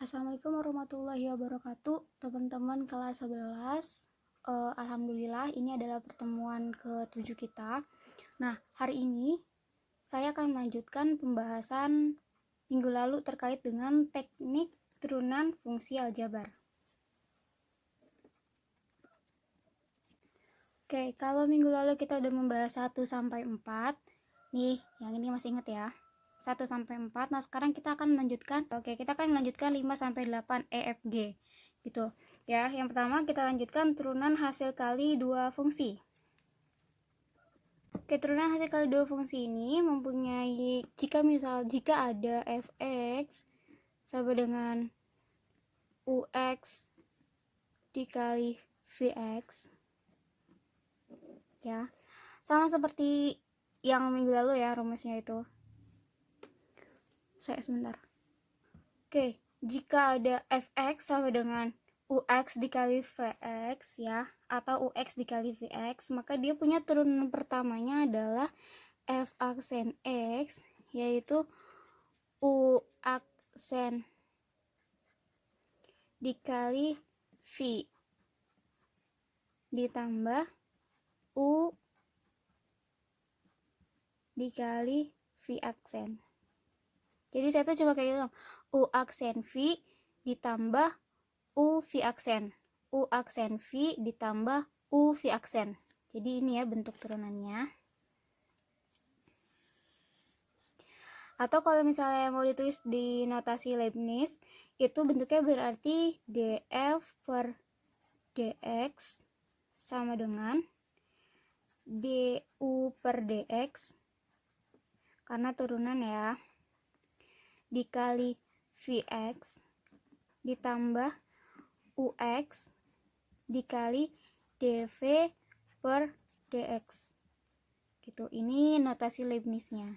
Assalamualaikum warahmatullahi wabarakatuh, teman-teman kelas 11. Alhamdulillah ini adalah pertemuan ke-7 kita. Nah, hari ini saya akan melanjutkan pembahasan minggu lalu terkait dengan teknik turunan fungsi aljabar. Oke, kalau minggu lalu kita udah membahas 1 sampai 4. Nih, yang ini masih ingat ya. 1 sampai 4. Nah, sekarang kita akan melanjutkan. Kita akan melanjutkan 5 sampai 8 EFG. Gitu. Ya, yang pertama kita lanjutkan turunan hasil kali dua fungsi. Oke, turunan hasil kali dua fungsi ini mempunyai jika ada fx sama dengan ux dikali vx, ya, sama seperti yang minggu lalu ya rumusnya itu. Sebentar. Oke, jika ada fx sama dengan ux dikali vx ya, atau ux dikali vx, maka dia punya turunan pertamanya adalah f aksen x, yaitu u aksen dikali v ditambah u dikali v aksen. Jadi saya tuh coba kayak gitu, u aksen v ditambah u v aksen, u aksen v ditambah u v aksen. Jadi ini ya bentuk turunannya. Atau kalau misalnya mau ditulis di notasi Leibniz, itu bentuknya berarti df per dx sama dengan du per dx, karena turunan ya, dikali vx ditambah ux dikali dv per dx. Gitu. Ini notasi Leibniz-nya.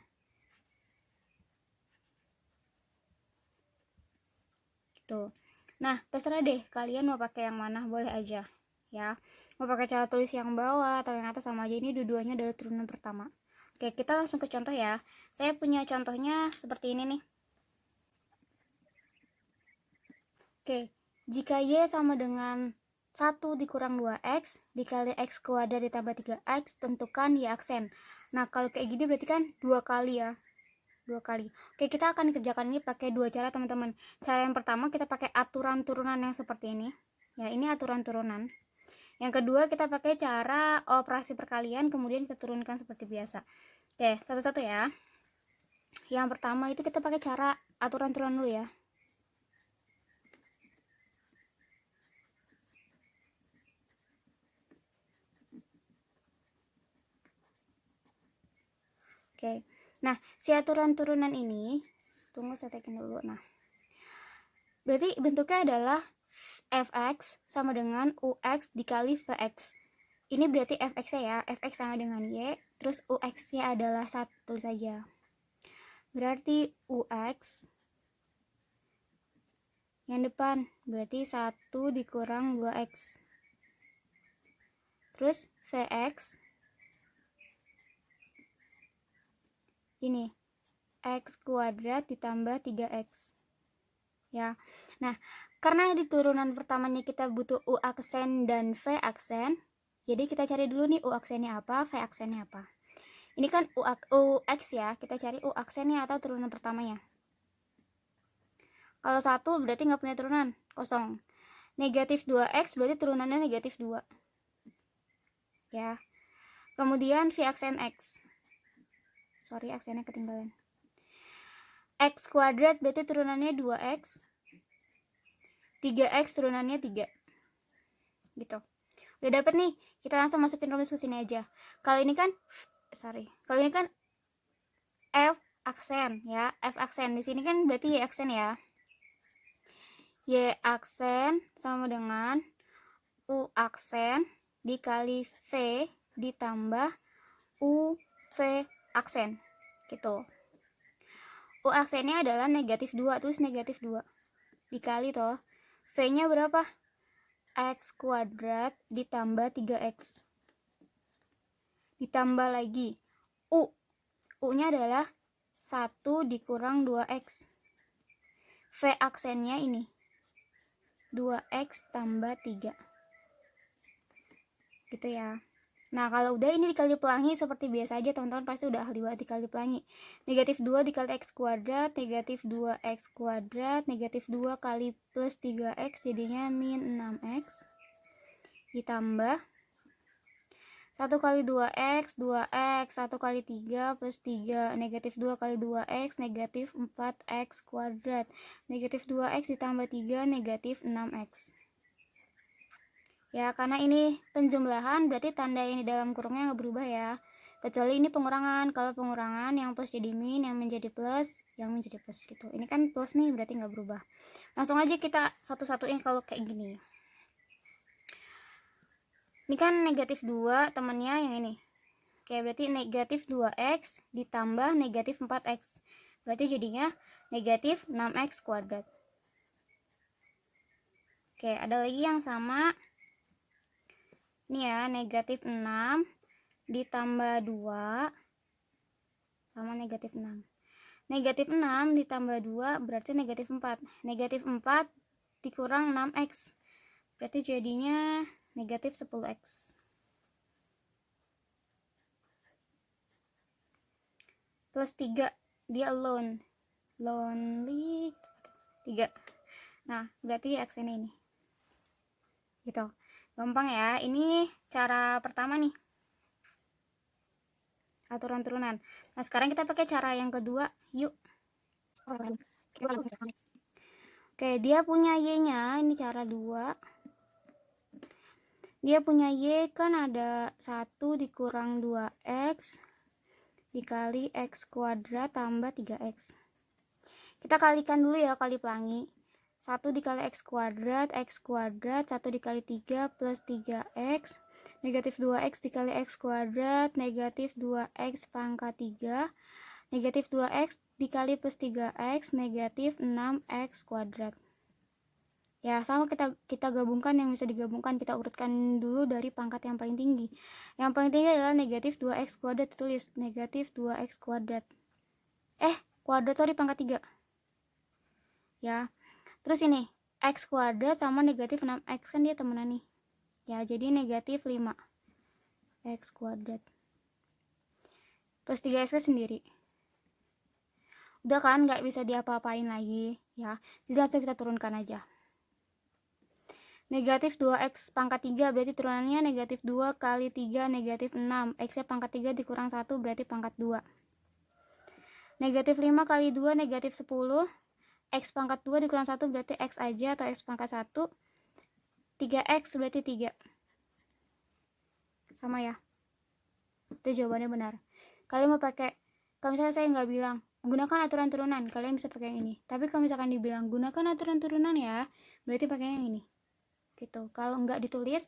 Gitu. Nah, terserah deh kalian mau pakai yang mana, boleh aja ya. Mau pakai cara tulis yang bawah atau yang atas sama aja, ini dua-duanya adalah turunan pertama. Oke, kita langsung ke contoh ya. Saya punya contohnya seperti ini nih. Oke, jika y sama dengan 1 dikurang 2x dikali x kuadrat ditambah 3x, tentukan y aksen. Nah, kalau kayak gini berarti kan 2 kali ya. 2 kali. Oke, kita akan kerjakan ini pakai dua cara, teman-teman. Cara yang pertama kita pakai aturan turunan yang seperti ini. Ya, ini aturan turunan. Yang kedua kita pakai cara operasi perkalian, kemudian kita turunkan seperti biasa. Oke, satu-satu ya. Yang pertama itu kita pakai cara aturan turunan dulu ya. Oke. Nah, si aturan turunan ini, tunggu saya tekan dulu. Nah, berarti bentuknya adalah fx sama dengan ux dikali vx. Ini berarti fx-nya ya, fx sama dengan y, terus ux-nya adalah 1, tulis saja. Berarti ux yang depan berarti 1 dikurang 2x. Terus vx ini x kuadrat ditambah 3x. Ya. Nah, karena di turunan pertamanya kita butuh u aksen dan v aksen, jadi kita cari dulu nih u aksennya apa, v aksennya apa. Ini kan ux ya, kita cari u aksennya atau turunan pertamanya. Kalau 1 berarti nggak punya turunan, kosong. Negatif 2x berarti turunannya negatif 2. Ya. Kemudian v aksen x. Sorry, aksennya ketinggalan. X kuadrat berarti turunannya 2x. 3x turunannya 3. Gitu. Udah dapet nih, kita langsung masukin rumus ke sini aja. Kalau ini kan f aksen ya, f aksen. Di sini kan berarti y aksen ya. Y aksen sama dengan u aksen dikali v ditambah u v aksen. Gitu. U aksennya adalah negatif 2, terus negatif 2 dikali toh v nya berapa, x kuadrat ditambah 3x ditambah lagi u nya adalah 1 dikurang 2x. V aksennya ini 2x tambah 3 gitu ya. Nah kalau udah ini dikali pelangi seperti biasa aja teman-teman, pasti udah ahli banget dikali pelangi. Negatif 2 dikali x kuadrat, negatif 2x kuadrat, negatif 2 kali plus 3x jadinya min 6x, ditambah 1 kali 2x, 2x, 1 kali 3 plus 3, negatif 2 kali 2x, negatif 4x kuadrat, negatif 2x ditambah 3, negatif 6x. Ya, karena ini penjumlahan, berarti tanda yang di dalam kurungnya nggak berubah ya. Kecuali ini pengurangan. Kalau pengurangan, yang plus jadi min, yang menjadi plus, yang menjadi plus gitu. Ini kan plus nih, berarti nggak berubah. Langsung aja kita satu-satuin kalau kayak gini. Ini kan negatif 2, temannya yang ini. Oke, berarti negatif 2x ditambah negatif 4x. Berarti jadinya negatif 6x kuadrat. Oke, ada lagi yang sama. Ini ya, negatif 6 ditambah 2 sama negatif 6. Negatif 6 ditambah 2 berarti negatif 4. Negatif 4 dikurang 6x. Berarti jadinya negatif 10x. Plus 3, dia alone. Lonely 3. Nah, berarti x ini. Gitu. Gampang ya. Ini cara pertama nih. Aturan turunan. Nah, sekarang kita pakai cara yang kedua. Yuk. Oke, dia punya y-nya. Ini cara 2. Dia punya y kan ada 1 dikurang 2x dikali x kuadrat tambah 3x. Kita kalikan dulu ya, kali pelangi. 1 dikali x kuadrat, 1 dikali 3 plus 3x, negatif 2x dikali x kuadrat, negatif 2x pangkat 3, negatif 2x dikali plus 3x, negatif 6x kuadrat. Ya, sama kita gabungkan yang bisa digabungkan. Kita urutkan dulu dari pangkat yang paling tinggi. Yang paling tinggi adalah negatif 2x kuadrat, ditulis negatif 2x kuadrat. Kuadrat, sorry, pangkat 3. Ya. Terus ini, x kuadrat sama negatif 6x, kan dia temenan nih. Ya, jadi negatif 5 x kuadrat. Plus 3x sendiri. Udah kan, nggak bisa diapa-apain lagi. Ya, jadi langsung kita turunkan aja. Negatif 2x pangkat 3 berarti turunannya negatif 2 kali 3 negatif 6. X-nya pangkat 3 dikurang 1 berarti pangkat 2. Negatif 5 kali 2 negatif 10. X pangkat 2 dikurang 1 berarti X aja atau X pangkat 1. 3X berarti 3. Sama ya. Itu jawabannya benar. Kalian mau pakai, kalau misalnya saya nggak bilang gunakan aturan turunan, kalian bisa pakai yang ini. Tapi kalau misalkan dibilang gunakan aturan turunan ya, berarti pakai yang ini. Gitu. Kalau nggak ditulis,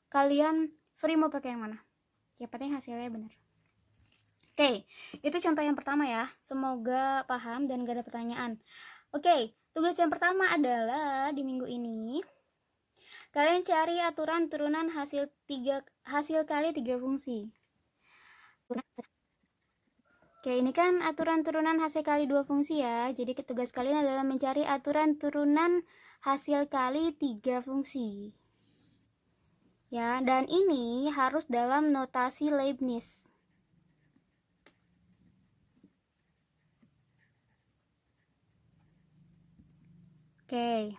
kalian free mau pakai yang mana. Ya penting hasilnya benar. Oke, itu contoh yang pertama ya. Semoga paham dan gak ada pertanyaan. Oke, tugas yang pertama adalah di minggu ini kalian cari aturan turunan hasil kali 3 fungsi. Oke, ini kan aturan turunan hasil kali 2 fungsi ya. Jadi tugas kalian adalah mencari aturan turunan hasil kali 3 fungsi. Ya, dan ini harus dalam notasi Leibniz. Oke.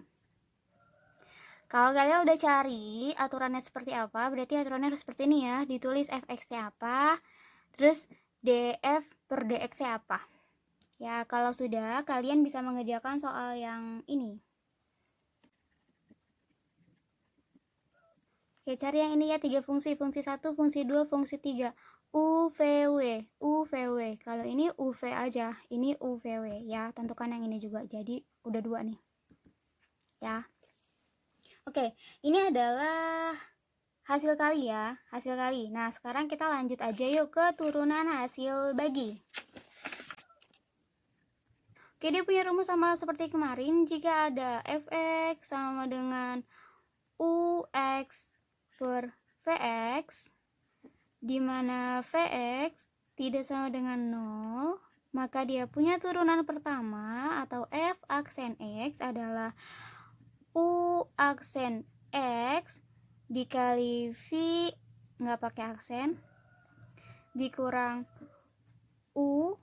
Kalau kalian udah cari aturannya seperti apa, berarti aturannya harus seperti ini ya. Ditulis fx-nya apa, terus df per dx-nya apa. Ya, kalau sudah, kalian bisa mengerjakan soal yang ini. Oke, cari yang ini ya, 3 fungsi. Fungsi 1, fungsi 2, fungsi 3. UVW. Kalau ini UV aja, ini UVW ya. Tentukan yang ini juga. Jadi udah 2 nih. Ya. Oke, ini adalah hasil kali ya, hasil kali. Nah, sekarang kita lanjut aja yuk ke turunan hasil bagi. Oke, dia punya rumus sama seperti kemarin. Jika ada fx sama dengan ux per vx, di mana vx tidak sama dengan 0, maka dia punya turunan pertama atau f aksen x adalah U aksen X dikali V nggak pakai aksen dikurang U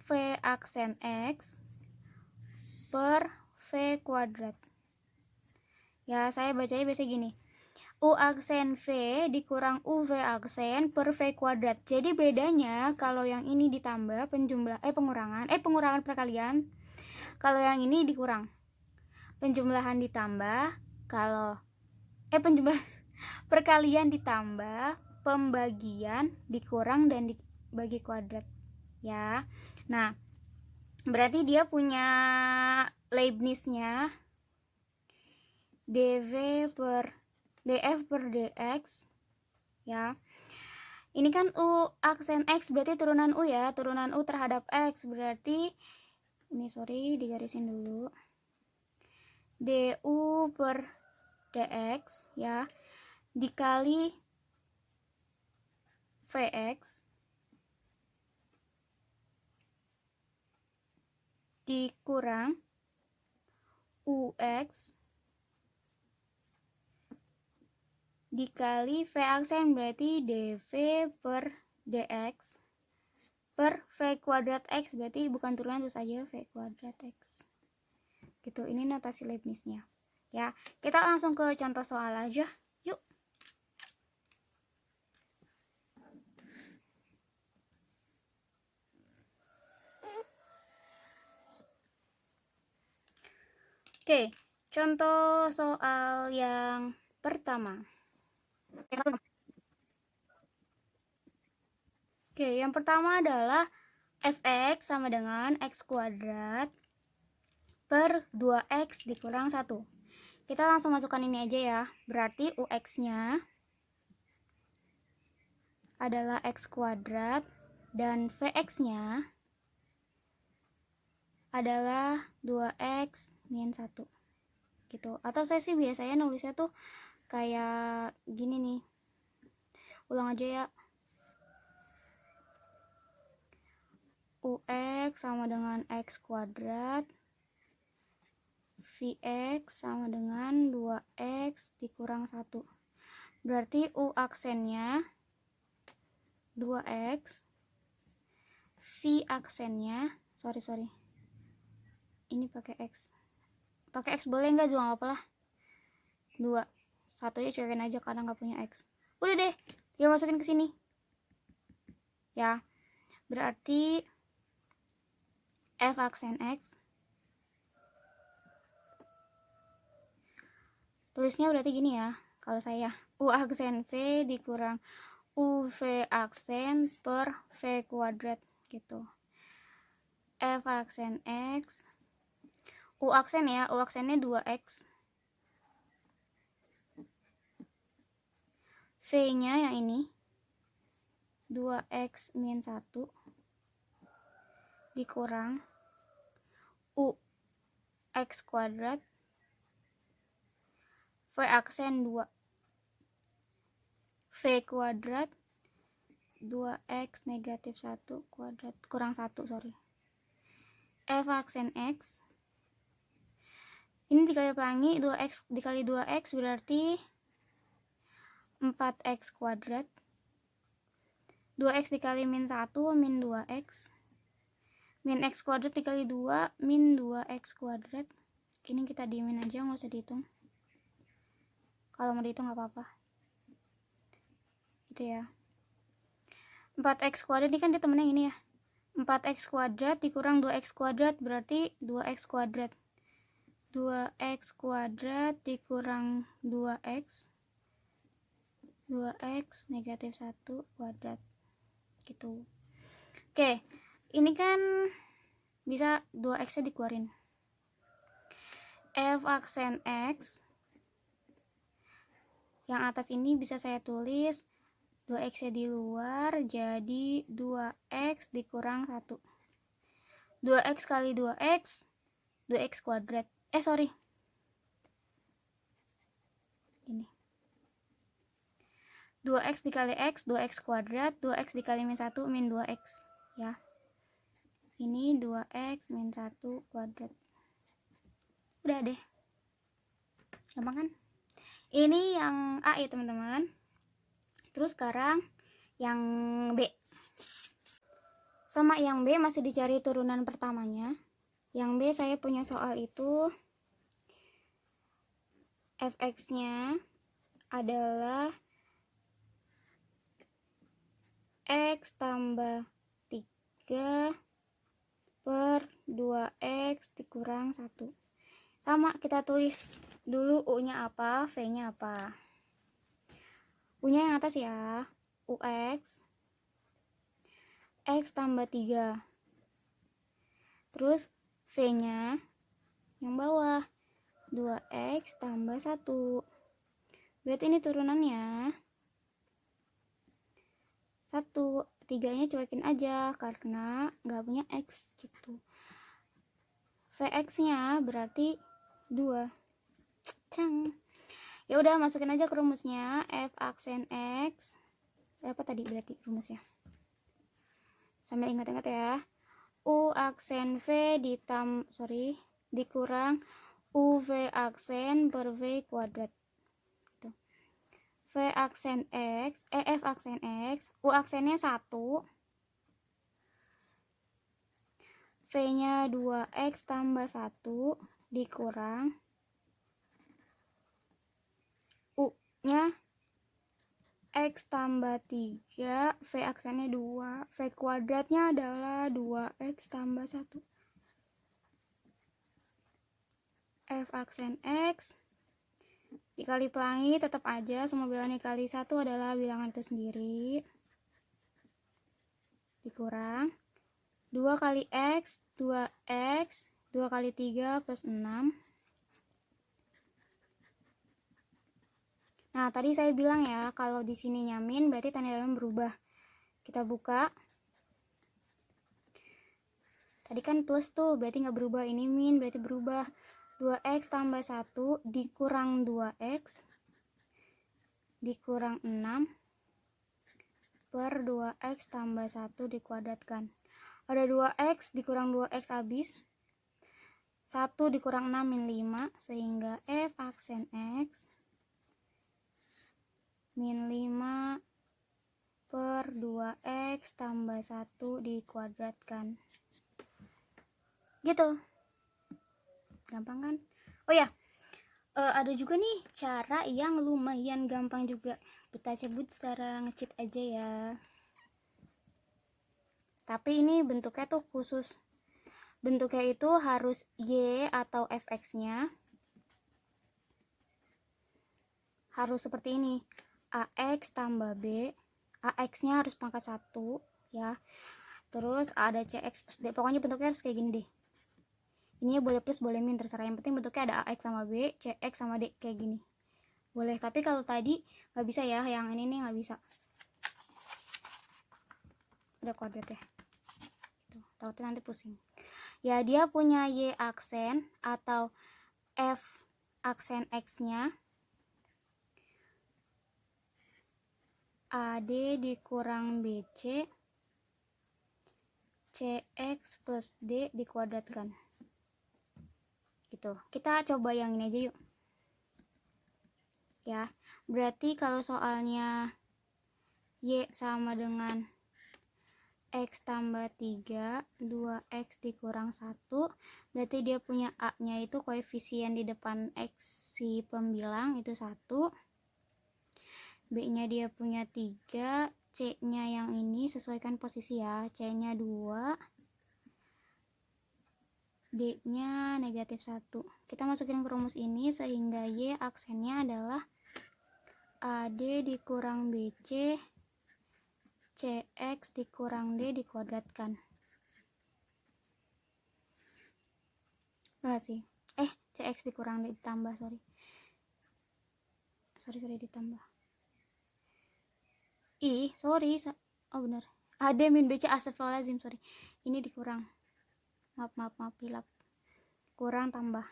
V aksen X per V kuadrat. Ya, saya bacanya biasa gini. U aksen V dikurang UV aksen per V kuadrat. Jadi bedanya kalau yang ini ditambah pengurangan perkalian. Kalau yang ini dikurang. Penjumlahan ditambah, kalau penjumlahan perkalian ditambah, pembagian dikurang dan dibagi kuadrat. Ya. Nah, berarti dia punya Leibniz-nya dv per df per dx, ya. Ini kan U aksen X berarti turunan U ya, turunan U terhadap X berarti ini digarisin dulu. du per dx ya dikali vx dikurang ux dikali v aksen berarti dv per dx per v kuadrat x berarti bukan turunan terus aja v kuadrat x gitu. Ini notasi Leibniz-nya ya. Kita langsung ke contoh soal aja yuk. Oke, contoh soal yang pertama. Oke, yang pertama adalah fx sama dengan x kuadrat per 2x dikurang 1. Kita langsung masukkan ini aja ya. Berarti ux-nya adalah x kuadrat dan vx-nya adalah 2x min 1 gitu. Atau saya sih biasanya nulisnya tuh kayak gini nih. Ulang aja ya. Ux sama dengan x kuadrat, Vx sama dengan 2x dikurang 1. Berarti U aksennya 2x, V aksennya, sorry. Ini pakai x. Pakai x boleh nggak juga nggak apa-apa lah. 2. Satunya cuekin aja karena nggak punya x. Udah deh, tinggal masukin ke sini. Ya. Berarti f aksen x tulisnya berarti gini ya. Kalau saya U aksen V dikurang UV aksen per V kuadrat gitu. F aksen X, U aksen ya, U aksennya 2X. V-nya yang ini 2X min 1 dikurang U X kuadrat V aksen 2 V kuadrat 2x negatif 1 kuadrat kurang 1 F aksen X ini dikali pelangi 2x dikali 2x berarti 4x kuadrat 2x dikali min 1 min 2x min x kuadrat dikali 2 min 2x kuadrat. Ini kita diemin aja, nggak usah dihitung. Kalau mau dihitung nggak apa-apa gitu ya. 4x kuadrat ini kan dia temennya ini ya, 4x kuadrat dikurang 2x kuadrat berarti 2x kuadrat 2x kuadrat dikurang 2x negatif 1 kuadrat gitu. Oke, ini kan bisa 2x nya dikeluarin. F aksen X yang atas ini bisa saya tulis 2x nya di luar jadi 2x dikurang 1. 2x kali 2x 2x kuadrat ini 2x dikali x 2x kuadrat 2x dikali min 1 min 2x ya. Ini 2x min 1 kuadrat. Udah deh. Gampang kan? Ini yang A ya teman-teman. Terus sekarang yang B. Sama yang B masih dicari turunan pertamanya. Yang B saya punya soal itu fx-nya adalah x tambah 3 per 2x dikurang 1. Sama, kita tulis dulu U-nya apa, V-nya apa. U-nya yang atas ya, UX X tambah 3. Terus V-nya yang bawah 2x tambah 1. Berarti ini turunannya 1. 3-nya cuekin aja karena nggak punya x gitu. Vx-nya berarti 2. Cang. Ya udah, masukin aja ke rumusnya. F aksen x. Apa tadi berarti rumusnya? Sambil ingat-ingat ya. U aksen V dikurang UV aksen per V kuadrat. V aksen X, F aksen X, U aksennya 1, V-nya 2X tambah 1 dikurang U-nya X tambah 3, V aksennya 2, V kuadratnya adalah 2X tambah 1. F aksen X dikali pelangi tetap aja, semua bilangan dikali 1 adalah bilangan itu sendiri. Dikurang 2 kali X, 2X, 2 kali 3 plus 6. Nah, tadi saya bilang ya, kalau di sini nyamin berarti tanda dalam berubah. Kita buka. Tadi kan plus tuh, berarti nggak berubah. Ini min, berarti berubah. 2x tambah 1 dikurang 2x dikurang 6 per 2x tambah 1 dikuadratkan. Ada 2x dikurang 2x habis. 1 dikurang 6 min 5, sehingga F aksen X min 5 per 2x tambah 1 dikuadratkan. Gitu. Gampang kan? Oh ya, ada juga nih cara yang lumayan gampang juga. Kita sebut secara nge-cheat aja ya. Tapi ini bentuknya tuh khusus. Bentuknya itu harus Y atau fx-nya harus seperti ini. AX tambah B. AX-nya harus pangkat 1 ya. Terus ada CX plus D. Pokoknya bentuknya harus kayak gini deh. Ini boleh plus boleh min, terserah. Yang penting bentuknya ada AX sama B, CX sama D kayak gini. Boleh, tapi kalau tadi nggak bisa ya, yang ini nih nggak bisa. Ada kuadrat ya. Takutnya nanti pusing. Ya, dia punya Y aksen atau F aksen X-nya AD dikurang BC CX plus D dikuadratkan. Gitu. Kita coba yang ini aja yuk. Ya, berarti kalau soalnya Y sama dengan X tambah 3, 2X dikurang 1, berarti dia punya A-nya itu koefisien di depan X si pembilang itu 1, B-nya dia punya 3, C-nya yang ini sesuaikan posisi ya, C-nya 2, D-nya negatif 1. Kita masukin ke rumus ini sehingga Y aksennya adalah AD dikurang BC CX dikurang D dikuadratkan. Enggak sih. CX dikurang D ditambah, sorry ditambah. Oh benar. AD min BC astagfirullahaladzim, sorry. Ini dikurang. Maaf hilap. Kurang tambah.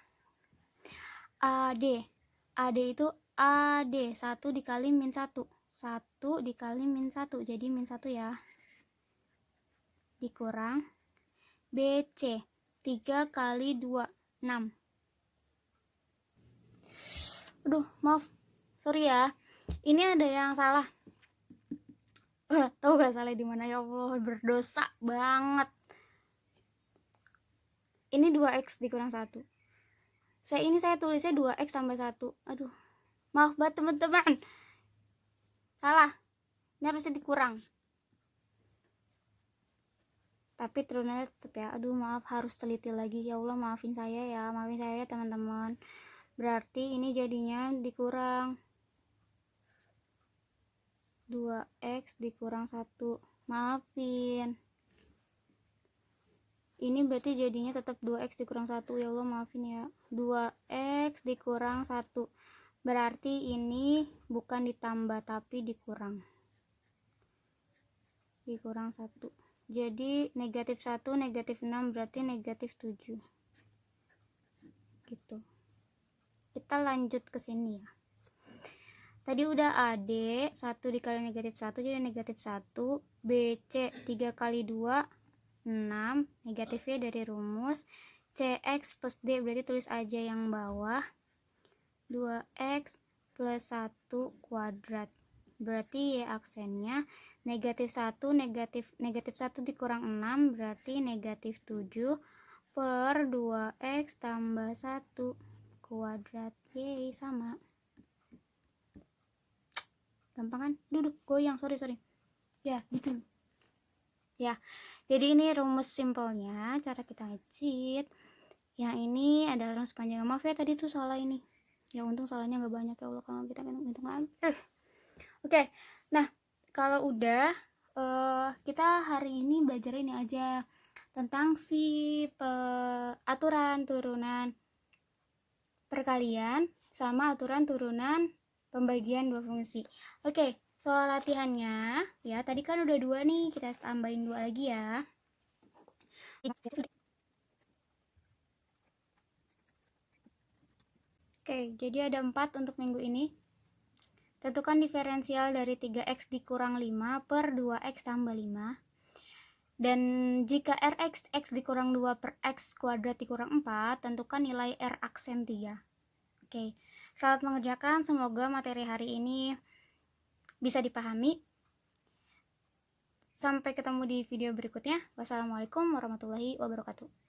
AD itu AD 1 dikali min 1. 1 dikali min 1, jadi min 1 ya. Dikurang BC 3 kali 2, 6. Aduh, maaf, sorry ya, ini ada yang salah. Tahu gak salah di mana? Ya Allah, berdosa banget. Ini 2x dikurang 1. Saya tulisnya 2x tambah 1. Aduh, maaf banget teman-teman. Salah. Ini harusnya dikurang. Tapi turunannya tetap ya. Aduh, maaf, harus teliti lagi. Ya Allah, maafin saya ya. Maafin saya ya teman-teman. Berarti ini jadinya dikurang 2x dikurang 1. Maafin. Ini berarti jadinya tetap 2x dikurang 1. Ya Allah, maafin ya. 2x dikurang 1. Berarti ini bukan ditambah tapi dikurang. Dikurang 1. Jadi negatif 1, negatif 6 berarti negatif 7. Gitu. Kita lanjut ke sini ya. Tadi udah AD 1 dikali negatif 1 jadi negatif 1. BC 3 kali 2 6, negatifnya dari rumus. CX plus D berarti tulis aja yang bawah. 2x plus 1 kuadrat. Berarti Y aksennya negatif 1, negatif 1 dikurang 6 berarti negatif 7 per 2x tambah 1 kuadrat. Yeay, sama. Gampang kan? Duduk, goyang, sorry. Ya, gitu. Ya, jadi ini rumus simpelnya, cara kita ngecit. Yang ini ada rumus panjang. Maaf ya tadi tuh salah ini. Ya untung salahnya nggak banyak ya Allah kalau kita ngitung lagi. Oke, nah kalau udah kita hari ini belajar ini aja tentang si aturan turunan perkalian sama aturan turunan pembagian dua fungsi. Oke. Soal latihannya, ya tadi kan udah 2 nih, kita tambahin 2 lagi ya. Oke, jadi ada 4 untuk minggu ini. Tentukan diferensial dari 3x dikurang 5 per 2x tambah 5. Dan jika rx, x dikurang 2 per x kuadrat dikurang 4, tentukan nilai r aksen 3. Oke, selamat mengerjakan. Semoga materi hari ini bisa dipahami. Sampai ketemu di video berikutnya. Wassalamualaikum warahmatullahi wabarakatuh.